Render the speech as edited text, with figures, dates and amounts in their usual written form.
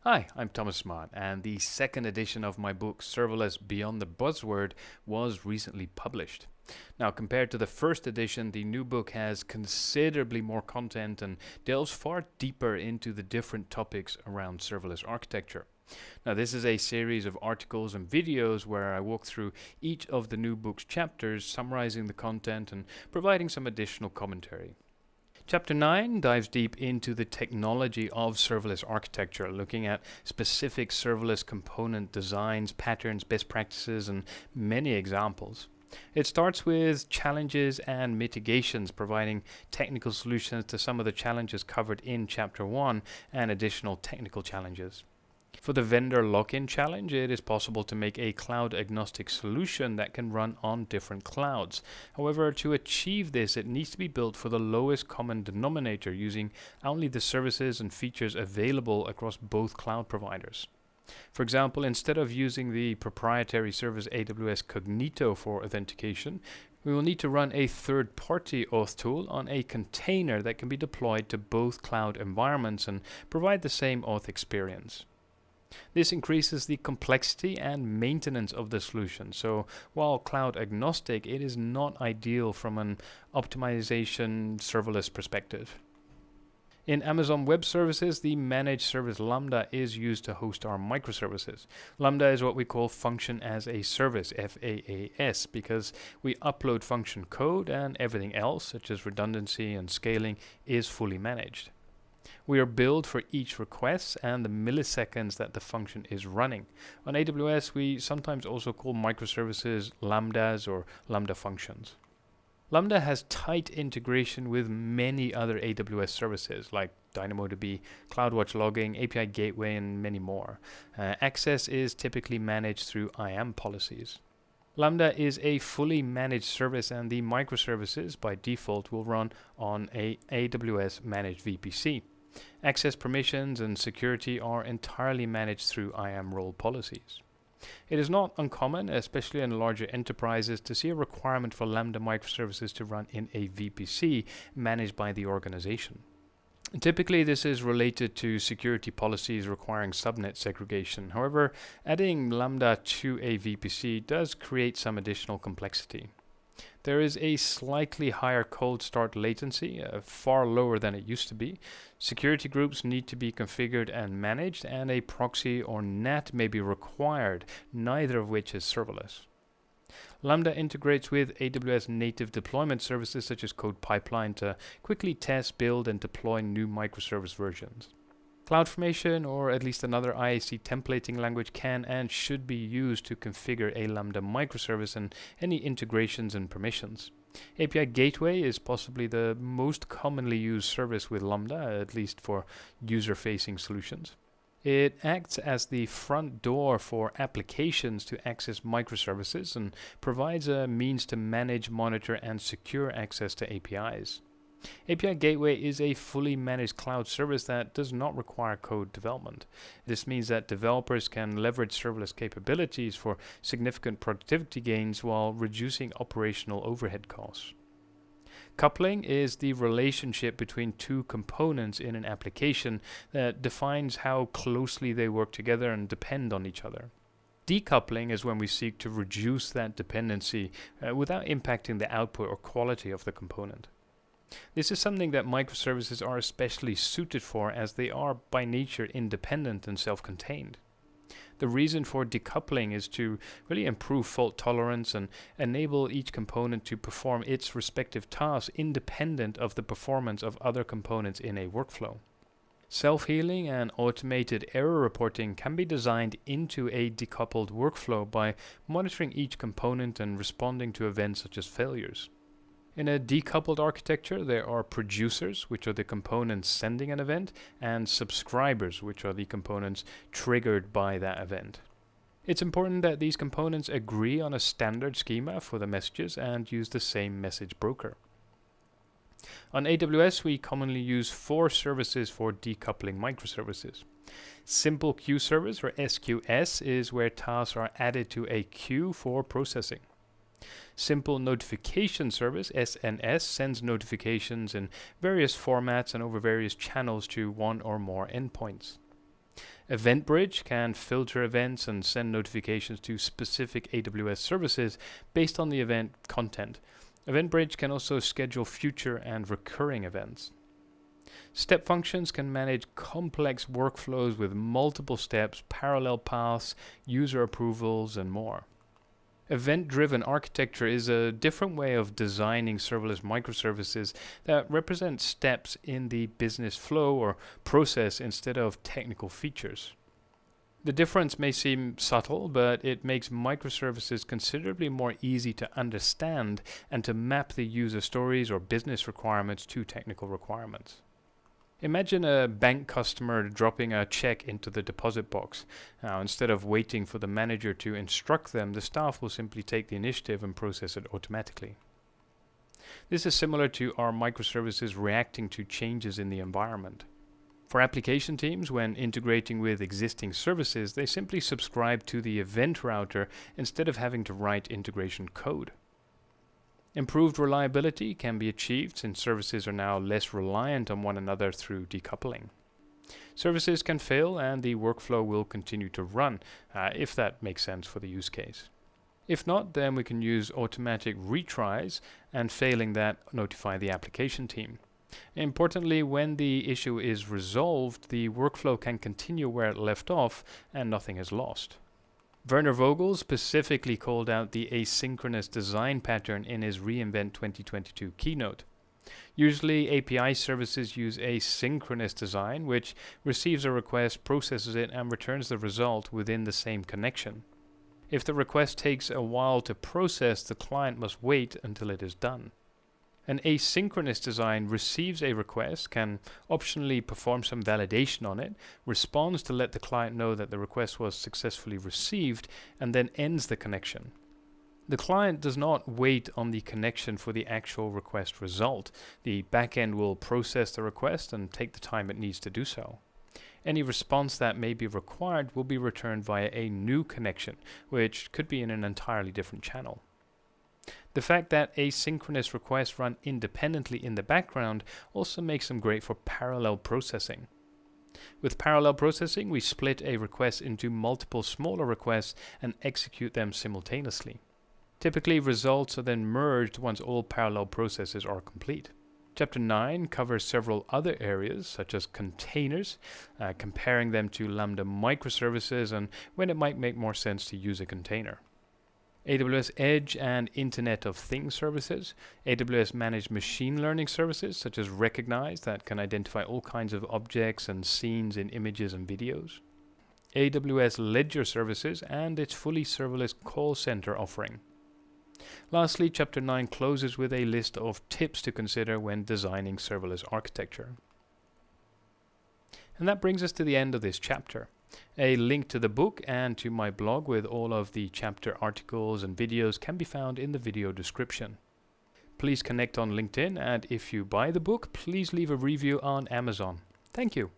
Hi, I'm Thomas Smart, and the second edition of my book, Serverless Beyond the Buzzword, was recently published. Now, compared to the first edition, the new book has considerably more content and delves far deeper into the different topics around serverless architecture. Now, this is a series of articles and videos where I walk through each of the new book's chapters, summarizing the content and providing some additional commentary. Chapter 9 dives deep into the technology of serverless architecture, looking at specific serverless component designs, patterns, best practices, and many examples. It starts with challenges and mitigations, providing technical solutions to some of the challenges covered in Chapter 1 and additional technical challenges. For the vendor lock-in challenge, it is possible to make a cloud-agnostic solution that can run on different clouds. However, to achieve this, it needs to be built for the lowest common denominator, using only the services and features available across both cloud providers. For example, instead of using the proprietary service AWS Cognito for authentication, we will need to run a third-party auth tool on a container that can be deployed to both cloud environments and provide the same auth experience. This increases the complexity and maintenance of the solution. So while cloud agnostic, it is not ideal from an optimization serverless perspective. In Amazon Web Services, the managed service Lambda is used to host our microservices. Lambda is what we call function as a service, FaaS, because we upload function code and everything else, such as redundancy and scaling, is fully managed. We are billed for each request and the milliseconds that the function is running. On AWS, we sometimes also call microservices lambdas or lambda functions. Lambda has tight integration with many other AWS services like DynamoDB, CloudWatch logging, API gateway, and many more. Access is typically managed through IAM policies. Lambda is a fully managed service, and the microservices by default will run on a AWS managed VPC. Access permissions and security are entirely managed through IAM role policies. It is not uncommon, especially in larger enterprises, to see a requirement for Lambda microservices to run in a VPC managed by the organization. Typically, this is related to security policies requiring subnet segregation. However, adding Lambda to a VPC does create some additional complexity. There is a slightly higher cold start latency, far lower than it used to be. Security groups need to be configured and managed, and a proxy or NAT may be required, neither of which is serverless. Lambda integrates with AWS native deployment services such as CodePipeline to quickly test, build, and deploy new microservice versions. CloudFormation, or at least another IAC templating language, can and should be used to configure a Lambda microservice and any integrations and permissions. API Gateway is possibly the most commonly used service with Lambda, at least for user-facing solutions. It acts as the front door for applications to access microservices and provides a means to manage, monitor, and secure access to APIs. API Gateway is a fully managed cloud service that does not require code development. This means that developers can leverage serverless capabilities for significant productivity gains while reducing operational overhead costs. Coupling is the relationship between two components in an application that defines how closely they work together and depend on each other. Decoupling is when we seek to reduce that dependency without impacting the output or quality of the component. This is something that microservices are especially suited for, as they are by nature independent and self-contained. The reason for decoupling is to really improve fault tolerance and enable each component to perform its respective tasks independent of the performance of other components in a workflow. Self-healing and automated error reporting can be designed into a decoupled workflow by monitoring each component and responding to events such as failures. In a decoupled architecture, there are producers, which are the components sending an event, and subscribers, which are the components triggered by that event. It's important that these components agree on a standard schema for the messages and use the same message broker. On AWS, we commonly use 4 services for decoupling microservices. Simple Queue Service, or SQS, is where tasks are added to a queue for processing. Simple Notification Service, SNS, sends notifications in various formats and over various channels to one or more endpoints. EventBridge can filter events and send notifications to specific AWS services based on the event content. EventBridge can also schedule future and recurring events. Step functions can manage complex workflows with multiple steps, parallel paths, user approvals, and more. Event-driven architecture is a different way of designing serverless microservices that represent steps in the business flow or process instead of technical features. The difference may seem subtle, but it makes microservices considerably more easy to understand and to map the user stories or business requirements to technical requirements. Imagine a bank customer dropping a check into the deposit box. Now, instead of waiting for the manager to instruct them, the staff will simply take the initiative and process it automatically. This is similar to our microservices reacting to changes in the environment. For application teams, when integrating with existing services, they simply subscribe to the event router instead of having to write integration code. Improved reliability can be achieved since services are now less reliant on one another through decoupling. Services can fail and the workflow will continue to run, if that makes sense for the use case. If not, then we can use automatic retries, and failing that, notify the application team. Importantly, when the issue is resolved, the workflow can continue where it left off and nothing is lost. Werner Vogel specifically called out the asynchronous design pattern in his reInvent 2022 keynote. Usually, API services use asynchronous design, which receives a request, processes it, and returns the result within the same connection. If the request takes a while to process, the client must wait until it is done. An asynchronous design receives a request, can optionally perform some validation on it, responds to let the client know that the request was successfully received, and then ends the connection. The client does not wait on the connection for the actual request result. The backend will process the request and take the time it needs to do so. Any response that may be required will be returned via a new connection, which could be in an entirely different channel. The fact that asynchronous requests run independently in the background also makes them great for parallel processing. With parallel processing, we split a request into multiple smaller requests and execute them simultaneously. Typically, results are then merged once all parallel processes are complete. Chapter 9 covers several other areas, such as containers, comparing them to Lambda microservices, and when it might make more sense to use a container. AWS Edge and Internet of Things services, AWS managed machine learning services such as Recognize that can identify all kinds of objects and scenes in images and videos, AWS Ledger services and its fully serverless call center offering. Lastly, Chapter 9 closes with a list of tips to consider when designing serverless architecture. And that brings us to the end of this chapter. A link to the book and to my blog with all of the chapter articles and videos can be found in the video description. Please connect on LinkedIn, and if you buy the book, please leave a review on Amazon. Thank you.